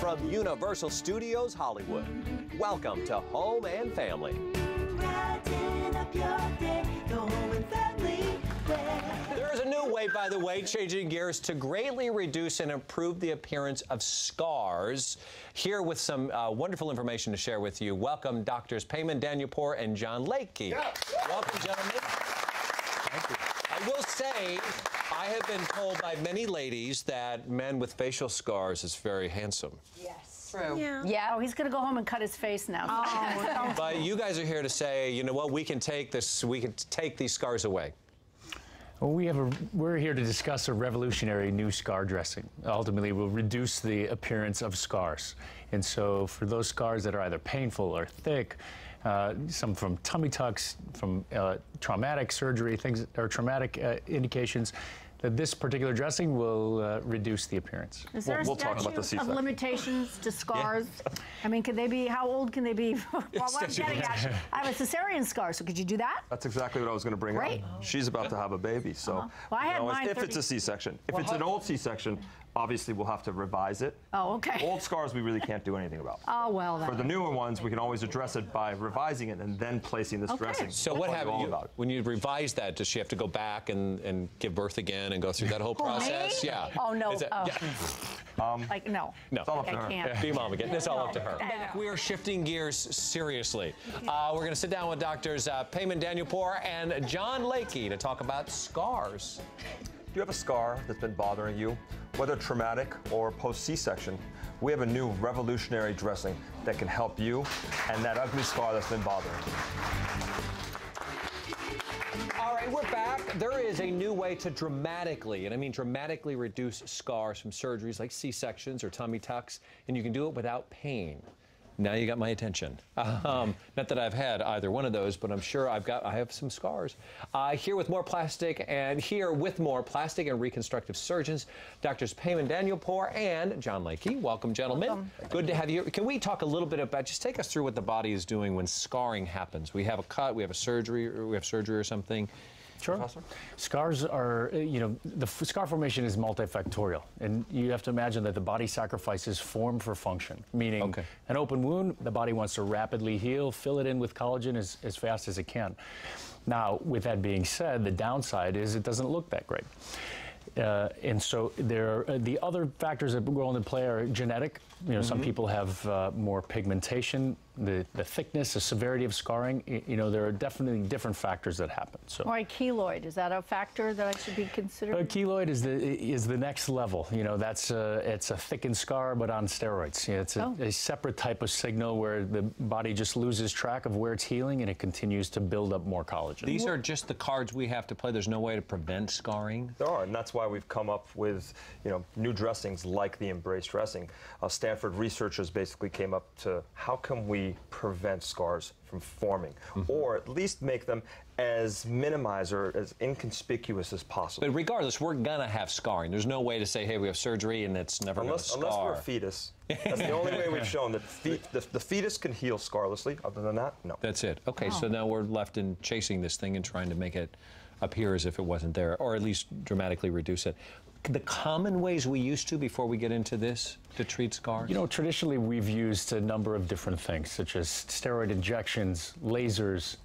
from Universal Studios Hollywood. Welcome to Home and Family. Brighten up your day, the Home and Family way. There is a new way, by the way, changing gears to greatly reduce and improve the appearance of scars. Here with some wonderful information to share with you. Welcome, Doctors Danielpour and John Layke. Yeah. Welcome, gentlemen. Thank you. I will say, I have been told by many ladies that men with facial scars is very handsome. Yes. True. Yeah. Oh, he's going to go home and cut his face now. Oh. But you guys are here to say, you know what, we can take this, we can take these scars away. Well, we're here to discuss a revolutionary new scar dressing. Ultimately, will reduce the appearance of scars. And so for those scars that are either painful or thick, some from tummy tucks, from traumatic surgery, things or traumatic indications, that this particular dressing will reduce the appearance. Is there we'll talk about the statute of C-section. limitations to scars? Yeah. I mean, can they be, how old can they be? Well, what I'm getting at, I have a cesarean scar, so could you do that? That's exactly what I was going to bring Great. up. She's about to have a baby, so Well, I had mine if it's a C-section. If it's an old C-section, obviously we'll have to revise it. Oh, okay. Old scars we really can't do anything about. Oh, well, then. For the newer ones, we can always address it by revising it and then placing this dressing. So what happens when you revise that? Does she have to go back and give birth again and go through that whole process? Me? Yeah. Oh, no. Like, no. No. It's all up to her. Can't. Be mom again. It's all up to her. We are shifting gears seriously. We're going to sit down with Doctors Danielpour and John Layke to talk about scars. Do you have a scar that's been bothering you, whether traumatic or post-C-section? We have a new revolutionary dressing that can help you and that ugly scar that's been bothering you. All right, we're back. There is a new way to dramatically, and I mean dramatically, reduce scars from surgeries like C-sections or tummy tucks, and you can do it without pain. Now you got my attention. Not that I've had either one of those, but I'm sure I have some scars. Here with more plastic and reconstructive surgeons, Doctors Danielpour and John Layke. Welcome, gentlemen. Welcome. Good to have you. Can we talk a little bit about, just take us through what the body is doing when scarring happens? We have a cut, we have a surgery, or we have surgery or something. Sure. Scars are, the scar formation is multifactorial, and you have to imagine that the body sacrifices form for function, meaning an open wound, the body wants to rapidly heal, fill it in with collagen as fast as it can. Now, with that being said, the downside is it doesn't look that great. And so the other factors that go into play are genetic. Some people have more pigmentation, the thickness, the severity of scarring. There are definitely different factors that happen. So, Or a keloid, is that a factor that I should be considering? A keloid is the next level. It's a thickened scar, but on steroids. It's a separate type of signal where the body just loses track of where it's healing, and it continues to build up more collagen. These are just the cards we have to play. There's no way to prevent scarring. There are, and that's why we've come up with new dressings like the Embrace dressing. Stanford researchers basically came up to how can we prevent scars from forming, or at least make them as minimized or as inconspicuous as possible. But regardless, we're gonna have scarring. There's no way to say, hey, we have surgery and it's never gonna scar. Unless we're a fetus. That's the only way we've shown that the fetus can heal scarlessly. Other than that, no. That's it. Okay, so now we're left in chasing this thing and trying to make it appear as if it wasn't there, or at least dramatically reduce it. The common ways we used to, before we get into this, to treat scars? Traditionally we've used a number of different things, such as steroid injections, lasers,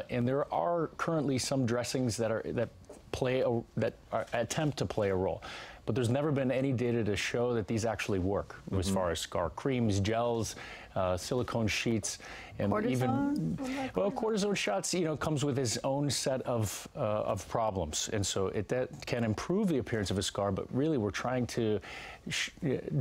and there are currently some dressings that attempt to play a role. But there's never been any data to show that these actually work, as far as scar creams, gels, silicone sheets, and cortisone shots. Comes with its own set of problems, and so that can improve the appearance of a scar. But really, we're trying to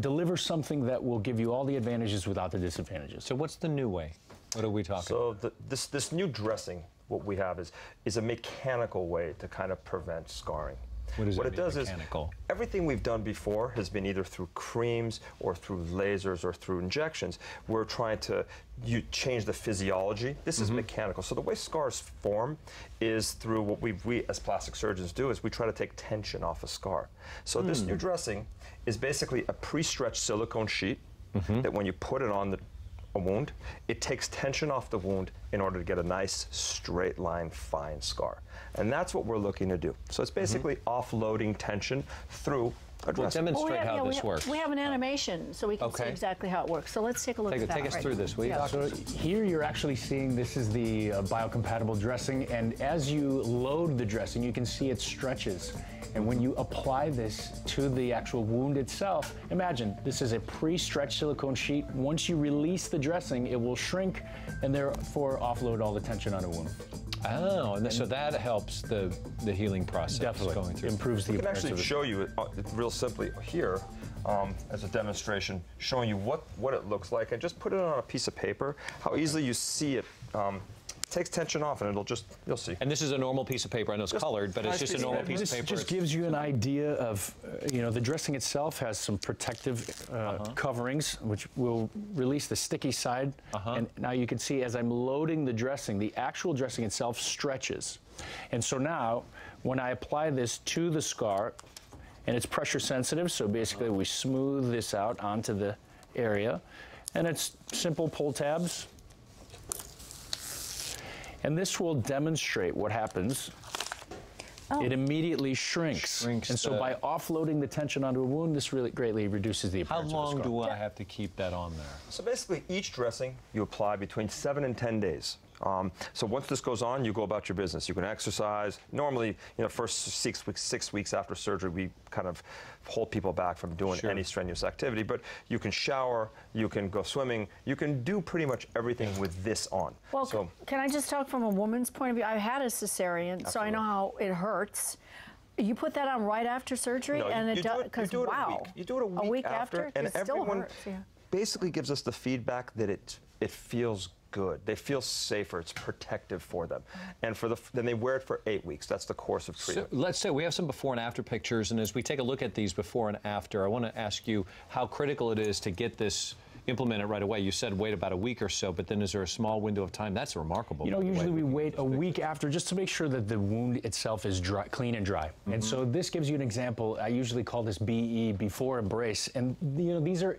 deliver something that will give you all the advantages without the disadvantages. So, what's the new way? What are we talking about? So this new dressing, what we have is a mechanical way to kind of prevent scarring. What it does is everything we've done before has been either through creams or through lasers or through injections. We're trying to change the physiology. This is mechanical. So the way scars form is through what we as plastic surgeons do is we try to take tension off a scar. So this new dressing is basically a pre-stretched silicone sheet that when you put it on a wound, it takes tension off the wound in order to get a nice straight line fine scar. And that's what we're looking to do. So it's basically offloading tension through a dressing. We'll demonstrate how this works. We have an animation, so we can see exactly how it works. So let's take a look at that. Take us through this, will you, Doctor? Here you're actually seeing this is the biocompatible dressing, and as you load the dressing, you can see it stretches. And when you apply this to the actual wound itself, imagine this is a pre-stretched silicone sheet. Once you release the dressing, it will shrink and therefore offload all the tension on a wound. Oh, and so that helps the healing process. Definitely. Going through. Improves the appearance of it. I can actually show you it real simply here as a demonstration, showing you what it looks like, and just put it on a piece of paper, how easily you see it. Takes tension off, and you'll see. And this is a normal piece of paper. I know it's colored, but it's just a normal piece of paper. This just gives you an idea of, the dressing itself has some protective coverings, which will release the sticky side. And now you can see as I'm loading the dressing, the actual dressing itself stretches. And so now, when I apply this to the scar, and it's pressure sensitive, so basically we smooth this out onto the area, and it's simple pull tabs. And this will demonstrate what happens. It immediately shrinks. And so by offloading the tension onto a wound, this really greatly reduces the appearance of the scar. How long do I have to keep that on there? So basically, each dressing you apply between 7 and 10 days. So once this goes on, you go about your business. You can exercise. Normally, first 6 weeks after surgery, we kind of hold people back from doing any strenuous activity. But you can shower, you can go swimming, you can do pretty much everything with this on. Well, so, can I just talk from a woman's point of view? I've had a cesarean, so I know how it hurts. You put that on right after surgery, and it does, because wow, you do it a week after, and everyone basically gives us the feedback that it feels good. They feel safer. It's protective for them. And then they wear it for 8 weeks. That's the course of treatment. So let's say we have some before and after pictures, and as we take a look at these before and after, I want to ask you how critical it is to get this implemented right away. You said wait about a week or so, but then is there a small window of time? That's remarkable. Usually we wait a week after just to make sure that the wound itself is dry, clean and dry. And so this gives you an example. I usually call this BE, before embrace. And these are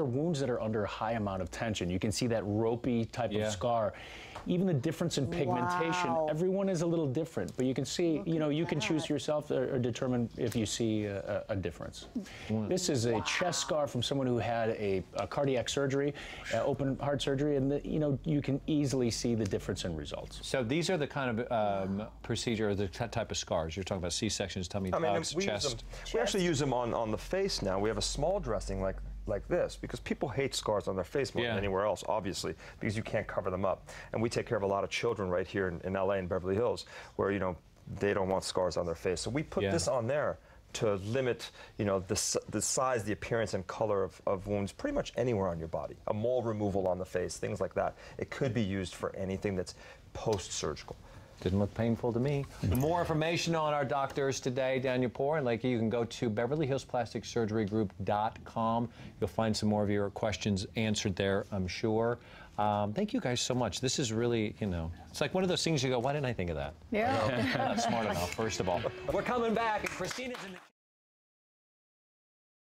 wounds that are under a high amount of tension. You can see that ropey type of scar. Even the difference in pigmentation, everyone is a little different, but you can see, you can choose yourself or determine if you see a difference. This is a chest scar from someone who had a cardiac surgery, open heart surgery, and you can easily see the difference in results. So these are the kind of procedure, the type of scars. You're talking about C-sections, tummy tucks, chest. We actually use them on the face now. We have a small dressing like this, because people hate scars on their face more than anywhere else, obviously, because you can't cover them up. And we take care of a lot of children right here in LA and Beverly Hills, where they don't want scars on their face. So we put this on there to limit the size, the appearance, and color of wounds pretty much anywhere on your body. A mole removal on the face, things like that. It could be used for anything that's post-surgical. Didn't look painful to me. More information on our doctors today, Danielpour and Layke, you can go to BeverlyHillsPlasticSurgeryGroup.com. You'll find some more of your questions answered there, I'm sure. Thank you guys so much. This is really, it's like one of those things you go, why didn't I think of that? Yeah. I'm not smart enough, first of all. We're coming back, and Christina's in the